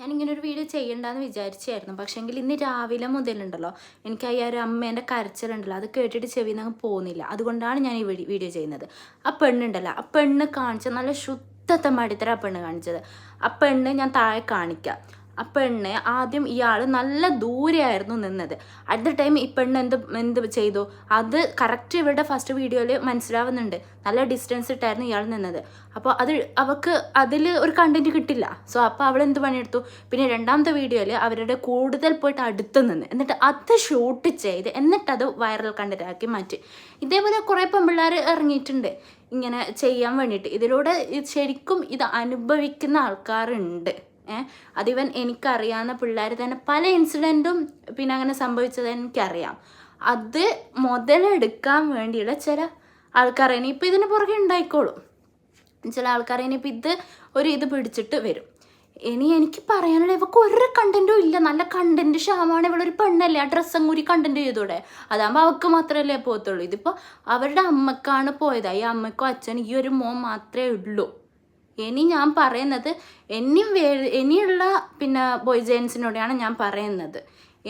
ഞാനിങ്ങനെ ഒരു വീഡിയോ ചെയ്യണ്ടെന്ന് വിചാരിച്ചായിരുന്നു. പക്ഷേങ്കിൽ ഇന്ന് രാവിലെ മുതലുണ്ടല്ലോ എനിക്ക് ആ ഒരു അമ്മേൻ്റെ കരച്ചിലുണ്ടല്ലോ അത് കേട്ടിട്ട് ചെവിയിൽ നിന്ന് പോകുന്നില്ല. അതുകൊണ്ടാണ് ഞാൻ ഈ വീഡിയോ ചെയ്യുന്നത്. ആ പെണ്ണുണ്ടല്ലോ, ആ പെണ്ണ് കാണിച്ച നല്ല ശുദ്ധത്തെ മടിത്തര ആ പെണ്ണ് കാണിച്ചത്. ആ പെണ്ണ് ഞാൻ താഴെ കാണിക്കാം. ആ പെണ്ണ് ആദ്യം ഇയാൾ നല്ല ദൂരെയായിരുന്നു നിന്നത്. അറ്റ് ദ ടൈം ഈ പെണ്ണ് എന്ത് ചെയ്തു, അത് കറക്റ്റ് ഇവരുടെ ഫസ്റ്റ് വീഡിയോയിൽ മനസ്സിലാവുന്നുണ്ട്. നല്ല ഡിസ്റ്റൻസ് ഇട്ടായിരുന്നു ഇയാൾ നിന്നത്. അപ്പോൾ അവൾക്ക് അതിൽ ഒരു കണ്ടന്റ് കിട്ടില്ല. സോ അപ്പോൾ അവൾ എന്ത് പണിയെടുത്തു, പിന്നെ രണ്ടാമത്തെ വീഡിയോയിൽ അവരുടെ കൂടുതൽ പോയിട്ട് അടുത്ത് നിന്ന് എന്നിട്ട് അത് ഷൂട്ട് ചെയ്ത് എന്നിട്ടത് വൈറൽ കണ്ടന്റ് ആക്കി മാറ്റി. ഇതേപോലെ കുറേ പെൺപിള്ളേർ ഇറങ്ങിയിട്ടുണ്ട് ഇങ്ങനെ ചെയ്യാൻ വേണ്ടിയിട്ട്. ഇതിലൂടെ ശരിക്കും ഇത് അനുഭവിക്കുന്ന ആൾക്കാരുണ്ട്. അതിവൻ എനിക്കറിയാവുന്ന പിള്ളേർ തന്നെ പല ഇൻസിഡൻറ്റും പിന്നെ അങ്ങനെ സംഭവിച്ചത് എനിക്കറിയാം. അത് മുതലെടുക്കാൻ വേണ്ടിയുള്ള ചില ആൾക്കാർ ഇനിയിപ്പോൾ ഇതിന് പുറകെ ഉണ്ടായിക്കോളും. ചില ആൾക്കാർ ഇനിയിപ്പോൾ ഇത് പിടിച്ചിട്ട് വരും. ഇനി എനിക്ക് പറയാനുള്ള ഇവർക്ക് ഒരു കണ്ടൻറ്റും ഇല്ല. നല്ല കണ്ടൻറ്റ് ക്ഷാമാണ്. ഇവളൊരു പെണ്ണല്ലേ, ആ ഡ്രസ്സും കൂടി കണ്ടൻറ്റ് ചെയ്തൂടെ? അതാകുമ്പോൾ അവർക്ക് മാത്രമല്ലേ പോകത്തുള്ളൂ. ഇതിപ്പോൾ അവരുടെ അമ്മക്കാണ് പോയത്. ഈ അമ്മയ്ക്കും അച്ഛനും ഈ ഒരു മോൻ മാത്രമേ ഉള്ളൂ. ഇനി ഞാൻ പറയുന്നത് ഇനിയുള്ള പിന്നെ ബോയ് ജെൻസിനോടെയാണ് ഞാൻ പറയുന്നത്.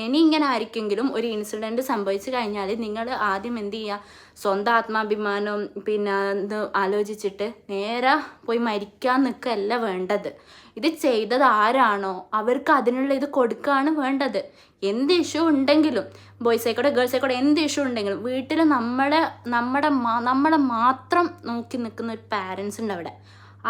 ഇനി ഇങ്ങനെ ആയിരിക്കെങ്കിലും ഒരു ഇൻസിഡൻറ്റ് സംഭവിച്ചു കഴിഞ്ഞാൽ നിങ്ങൾ ആദ്യം എന്ത് ചെയ്യുക, സ്വന്തം ആത്മാഭിമാനം പിന്നെ ഇത് ആലോചിച്ചിട്ട് നേരെ പോയി മരിക്കാൻ നിൽക്കുകയല്ല വേണ്ടത്. ഇത് ചെയ്തത് ആരാണോ അവർക്ക് അതിനുള്ള ഇത് കൊടുക്കുകയാണ് വേണ്ടത്. എന്ത് ഇഷ്യൂ ഉണ്ടെങ്കിലും ബോയ്സ് ആയിക്കോട്ടെ ഗേൾസ് ആയിക്കോട്ടെ എന്ത് ഇഷ്യൂ ഉണ്ടെങ്കിലും വീട്ടിൽ നമ്മളെ മാത്രം നോക്കി നിൽക്കുന്ന ഒരു പാരൻസ് ഉണ്ട് അവിടെ.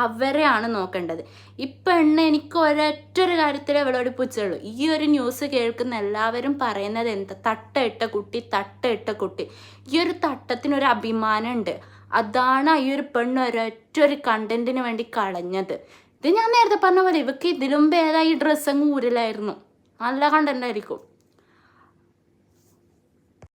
അവരെയാണ് നോക്കേണ്ടത്. ഈ പെണ്ണ് എനിക്ക് ഒരൊറ്റൊരു കാര്യത്തിൽ അവളോട് പുച്ഛുള്ളൂ. ഈ ഒരു ന്യൂസ് കേൾക്കുന്ന എല്ലാവരും പറയുന്നത് എന്താ, തട്ടയിട്ട കുട്ടി. ഈ ഒരു തട്ടത്തിനൊരു അഭിമാനമുണ്ട്. അതാണ് ഈ ഒരു പെണ്ണ് ഒരൊറ്റൊരു കണ്ടന്റിന് വേണ്ടി കളഞ്ഞത്. ഇത് ഞാൻ നേരത്തെ പറഞ്ഞ പോലെ ഇവക്ക് ഇതിലും ഭേദമായി ഡ്രസ്സങ്ങ് ഊരലായിരുന്നു. നല്ല കണ്ടന്റ് ആയിരിക്കും.